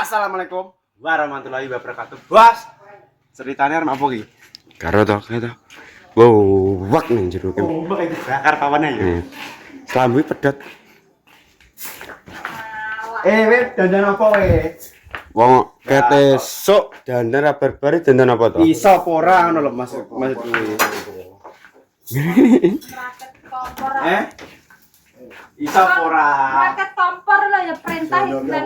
Assalamualaikum warahmatullahi wabarakatuh. Bos, ceritanya apa iki? Karo to, kaya to. Wow, wak ning jero ki. Oh, mbak itu bakar pawane ya. Selambi pedot. Weh, dandan apa weh? Wong kete sok dandan ra barbari dandan apa to? Iso apa ora ngono lho maksud kuwi. Iso apa ora? Raket kompor lho ya perintah iki.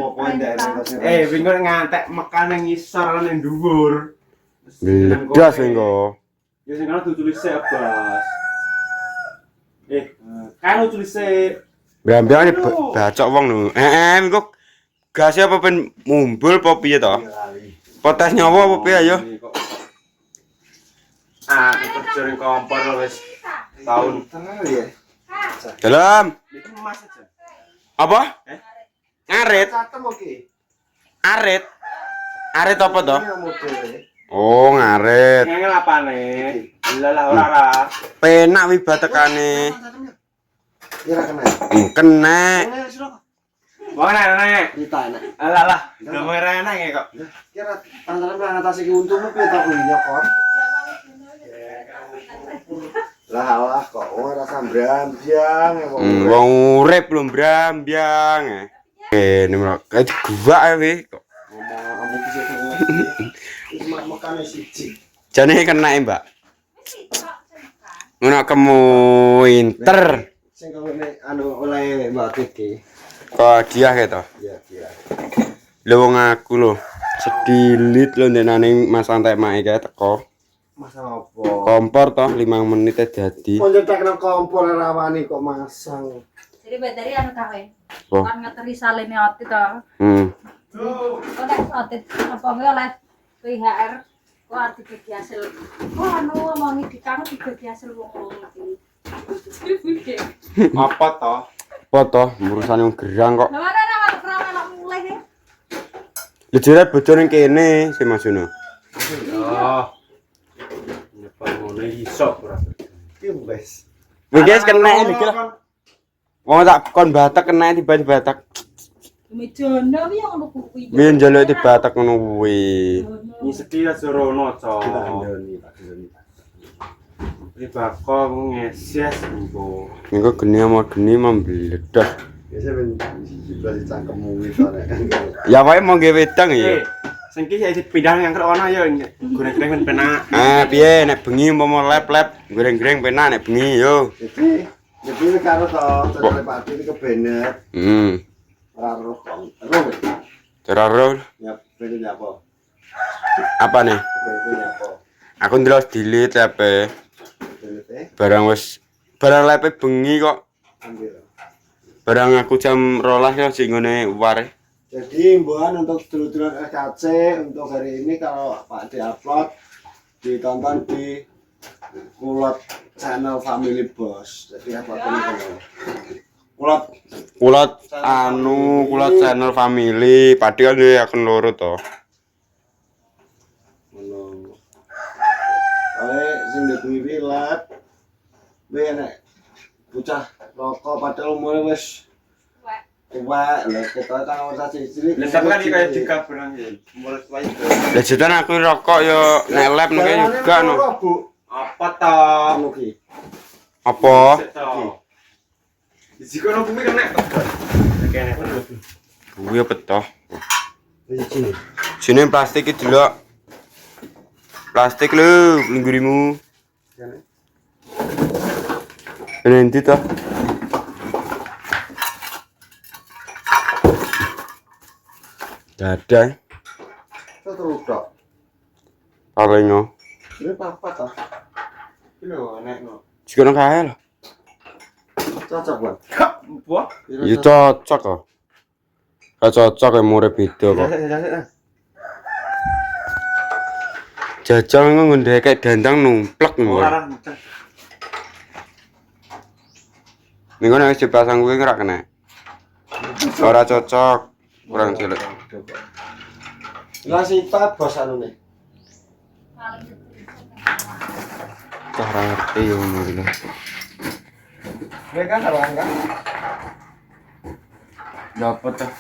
Bingung ngantek mekan ning ngisor ning dhuwur. Bledas engko. Ya sing ana ditulis sik, Bos. Kan tulis sik. Brambiane bacok wong lho. Engko gas apa ben mumbul apa piye to? Potes nyawa apa piye ayo? Aku kerja ning kompor wis tahun tengah ya. Dalam. Itu Mas aja. Apa? Ngarit. Catem oke. Arit. Arit apa to? Oh, ngarit. Ngene apane? Lah ora. Penak wi batekane. Kira kena. Kena. Wong enak. Kita enak. Alah, udah mau enak ya kok. Kira antara mengatasi keuntungan piye tak kulinya kok. Lah kok ora sambrambang ya wong. Wong urip lho brambyang. Ini mrok. Kayak gua ae kok. Ngomong bisa wis makane siji. Jane kena Mbak. Ngono kemu inter. Sing kene anu oleh Mbak Titi. Kok dia to? Iya, iya. Lho wong aku lho. Sedilit lho ndenane Mas Antek mae kae teko. Masalah apa? Kompor toh 5 menit dadi. Mau nyetekno kompor rawani kok masang. Jadi bateri anu kae. Oh. Kan ngeteri saline ati to. Kok nek ati apa wae oleh PHR kok arti bagi hasil. Kok anu ngomongi dikang dibagi hasil wong iki. Apa toh? Apa toh urusane wong gerang kok. Lah mana ana perang anak mulai nih. Lho jare bocor ning kene si Mas Uno. Oh. Nyapa ngono iso ora. Ki wis. Wis guys kena iki lho. Wong tak kon batak kena tiba-tiba batak. Mejono wi ngono kuwi. Wis njaluk dibatak ngono kuwi. Ini sedih Surono, Cok. Kita kandani, Pak. Ini bakal ngeses engko. Engko geni ama geni membledos. Biasa ben dibeli cangkemmu itu nek. Ya wae mau gawe wedang ya. Sing ki ya pindah yang ono ya goreng-goreng ben penak. Piye nek bengi umpama lep-lep goreng-goreng penak nek bengi yo. Jadi karo to, cara Pak Titi kebenet. Ora roh kok. Roh. Cara ro Ya, ben apa? apa nih? Ben apa? Aku ndelok delete ape. Ben Barang lepe bengi kok. ambil. Barang aku jam 12 ya sing ngene ware. Jadi himbauan untuk dulur-dulur SKC untuk hari ini kalau Pak di-upload ditonton di Kulot channel Family Boss. Jadi apapun itu. Kulot channel family, padi kan dia akun loro to. Ngono. Kae sing duwe wilat. Wis nek bocah rokok padahal umure wis tua, lha kita kan ora siji. Lah sampe kan kayak dikabrang ya. Mulut wae. Lah jedan aku rokok yo nek lep nek juga no. Apa toh? Anu ki. Apa? Jika ono bumi kena tekan. Kene. Kuwi apa toh? Iki. Sini plastik iki delok. Plastik lho, linggurimu. Nanti toh. Dadah. Terus tok. Palingo. Ini apa toh? Iki lho enek no. Jikono kae lho. Cocok, Bang. Buah. Ya cocok kok. Gak cocok ya mure beda kok. Jajal ngundhe kayak dandang numplek ngono. Ora. Minggu nek wis dipasang kuwi ora kena. Ora cocok. Kurang cilik. Lah sifat bos anune. Cara ngerti yo ngono iki lho. Mereka kan. Dapat tuh.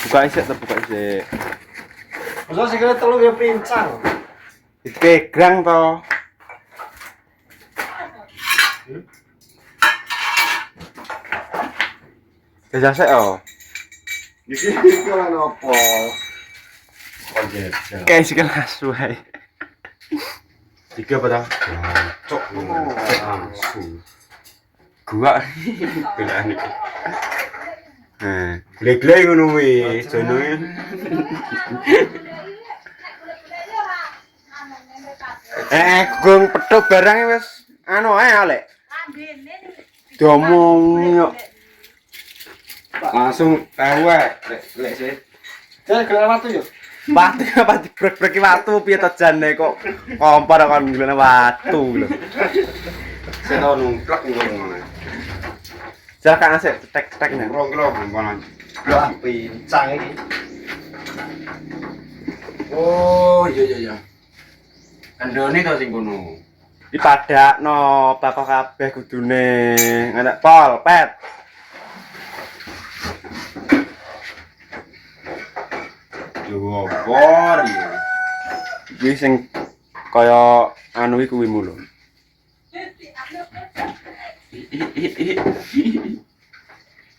Buka isik ta buka isik. Masa sikile telu ya pincang. Dipegang to. Jajak oh. Iki ora nopo. Kok jajal. Kayak sih kelas wae. Tiga apa dah? Cok langsung. Gua gelane. Glek-glek ngono kuwi, jenenge. Gong petuk barang wis anu ae Alek. Diomongi kok. Langsung tahu ae, lek sih. Jare gelem watu yo. Watu apa dibrek-breki watu piye to jane kok kompor kon nglene watu lho. Saya tahu numplak ngono. Silakan asik tek-tek nek. 2 kilo bukan. Wah, pincang iki. Oh, iya. Kendone to sing kono. Dipadakno bakal kabeh kudune ngenek pol pet. Yo bor ya. Kuwi sing kaya anu iki kuwi mulu.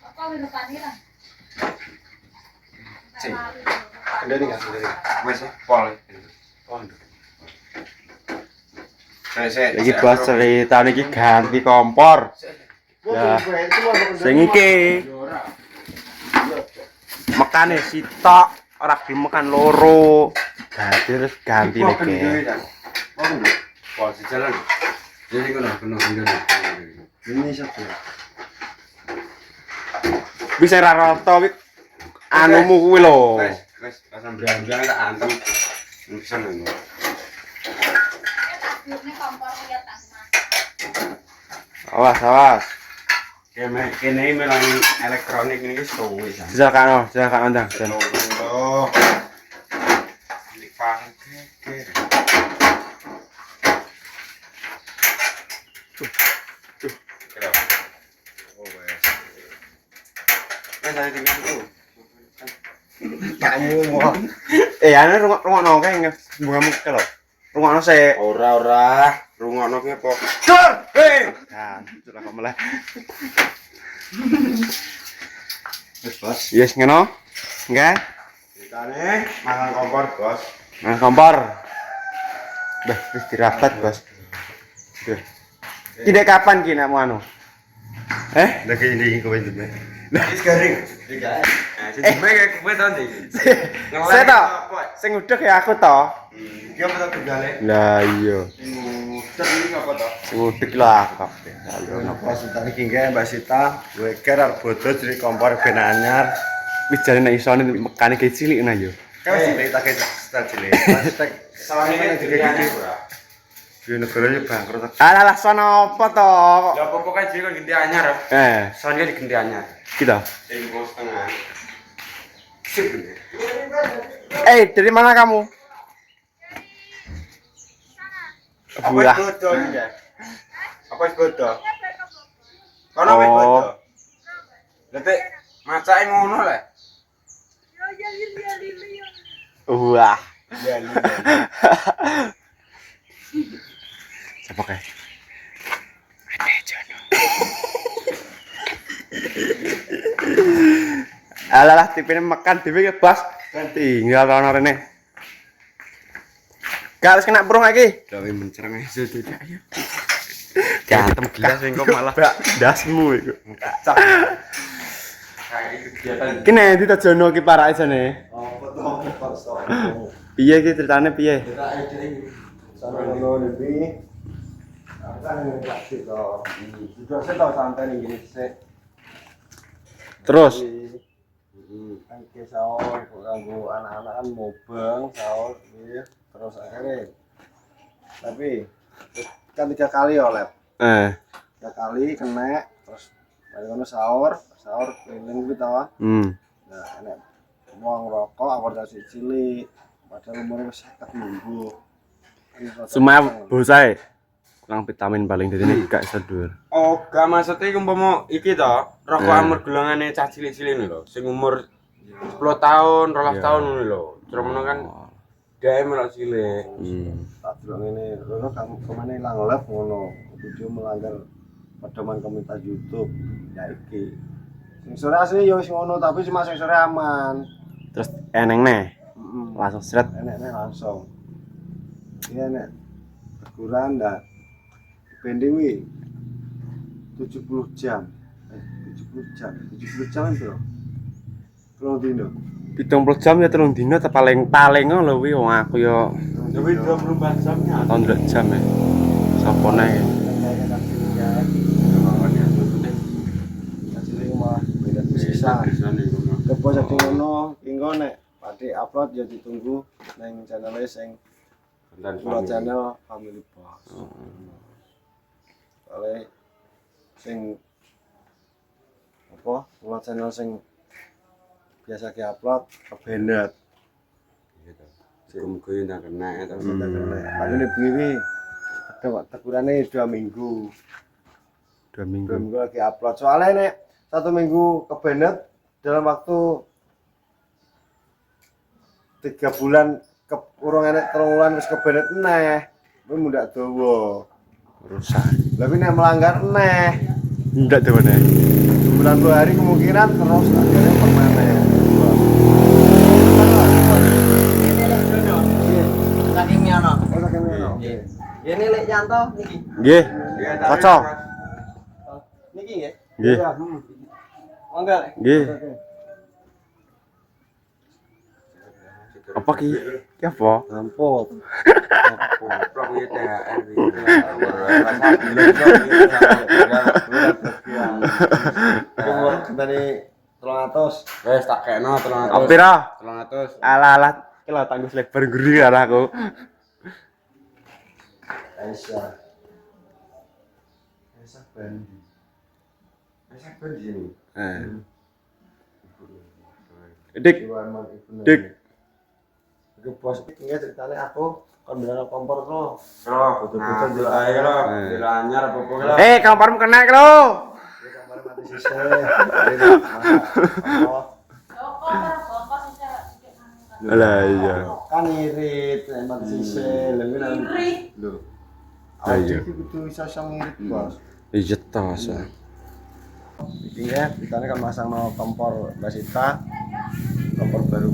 Apa wirupane lah. Sing. Kendene enggak sendiri. Wes pol. Saya Iki bos ceritane iki ganti kompor. Ya. Sing iki mekane sitok ora gelem mekan loro. Dadi terus ganti iki. Pol sejalan. Jadi kono kendone. Ini satu. Bisa ra rata wik anumu kuwi lho. Wes pasang brang-brang tak antem. Bisa ngono. Ini kompor lihat Awas, awas. Kene melang elektronik ini wis suwe jan. Silakan Andang. Oh. Ini pangke. Oh wes. Saya tinggal itu. Kamu mau Ane rungokno kae bungamu ke lho. Rungokno sik. Ora, rungokno ki apa? Dur! Nah, sudah kok malah. Wes, Bos. Yes, ngono. Enggak? Ceritane mangan kompor, Bos. Nah, kompor. Beh, wis dirapat, Bos. Duh. Tidak kapan ki nak mau anu? Lagi ini kowe jeme. Wis garing. Tiga. Nah, jeme kowe to ndi? Saya toh, sing udek ya aku toh. Iki apa to tunggale? Lah iya, Udah ini apa to? sing udek lah aku kabeh. Ayo napa? pas tadi kingge Mbak Sita, gue kira bodoh jadi kompor ben anyar. Wis jane nek isone mekane ge cilik nah yo. Kan sih tak kayak start cilik. Pas tek Salahnya digigit. di negara ini bangkrut. Alah sono apa to? Ya apa kan jadi kan ganti anyar. Soalnya Diganti anyar. kita. Sing kos setengah. Sip. Dari mana kamu? Buah. Bodoh ya? Apa bodoh? Kono wis Oh. bodoh. Dadi macake ngono lek. Wah. Ya li. Siapa kayak? Alah tipene makan dhewe ya, Bos. Tinggal ana rene. Gak harus kena burung lagi. Gawe mencereng aja tidak ayo. Gantem Gelas sing kok malah dasmu iku. kacang. Kayak kegiatan Kene ndi ta jono ki parake jane? Apa tuh pas to? Piye ki ceritane piye? Kita ide sana ngono iki. Akan ngasih to. Sudah saya tahu santai nih gini sih. Terus Kan ke sahur ganggu anak-anak mubeng sahur iya. Terus akhirnya tapi kan 3 kali oleh 3 kali kena terus mari kono sahur keliling kuwi ta. Nah, enek wong rokok abortasi cilik padahal umure wis 50 minggu. semua bosae kurang vitamin paling dadi nek gak iso dhuwur. Oh, gak maksudnya iku umpama iki to, rokok Eh. umur golongane cah cilik-cilik lho, sing umur 10 tahun, 12 tahun ngono lho. Ceromono kan gawe melok cilik. Tak delok ngene, lho kamu kemana ilang live ngono. Video melanggar pedoman komunitas YouTube. Ya iki. Sing sore asli yo wis ngono, tapi cuma sing sore aman. Terus eneng neh. Heeh. Langsung seret. Enek langsung. Iya nek teguran dah. Pending wi 70 jam. 70 jam. 70 jam bro. Telung dino. 70 jam ya telung dino te paling ngono lho wi wong aku yo Tapi 24 jamnya. tahun 2 jam ya. Sopo neh? Sisa. Kepo jadi ngono, inggo nek Pakde upload ya ditunggu nang channel sing Pulau channel Family Boss. Oleh sing apa? Pulau channel sing biasa ki upload kebenet. Muga-muga yo ndak kena to. Tapi nek bengi ada tegurannya 2 minggu. 2 2 minggu. minggu lagi upload. Soalnya nek 1 minggu kebenet dalam waktu 3 bulan urung enek 3 bulan wis kebenet neh. Kuwi mundak dawa. Rusak. Tapi nek melanggar neh. Ndak dawa neh. Bulan 2 hari kemungkinan terus akhirnya permanen. Saking miono. Oh, saking ngono. Ini Lek Yanto niki. Nggih. Cocok. Niki nggih. Nggih. Monggo. Nggih. Apa ki? Ki apa? Rampok. Prok yo THR iki. Dari 300. Wes tak kekno 300. Apa pira? 300. Alah, ki lho tanggus lebar guri karo aku. Aisyah. Aisyah Bandi. Wes apa di sini? Dik, Iwan Ibnu. dik. Iku bos iki ceritanya aku kon bener kompor to. Bro, betul-betul dulu ae lho. Dulu anyar apa-apa lho. Kamparmu kena ki lho. Iki kamar mati sisih. Ini masak. Soko sisa sikit Lah iya. Kan irit nek mati sisih. Lha kuwi nang Irit. lho. Ah, iya. Iki kudu iso ngirit, Bos. Iya tos. Iki ya, kita kan masang no kompor Basita. Kompor baru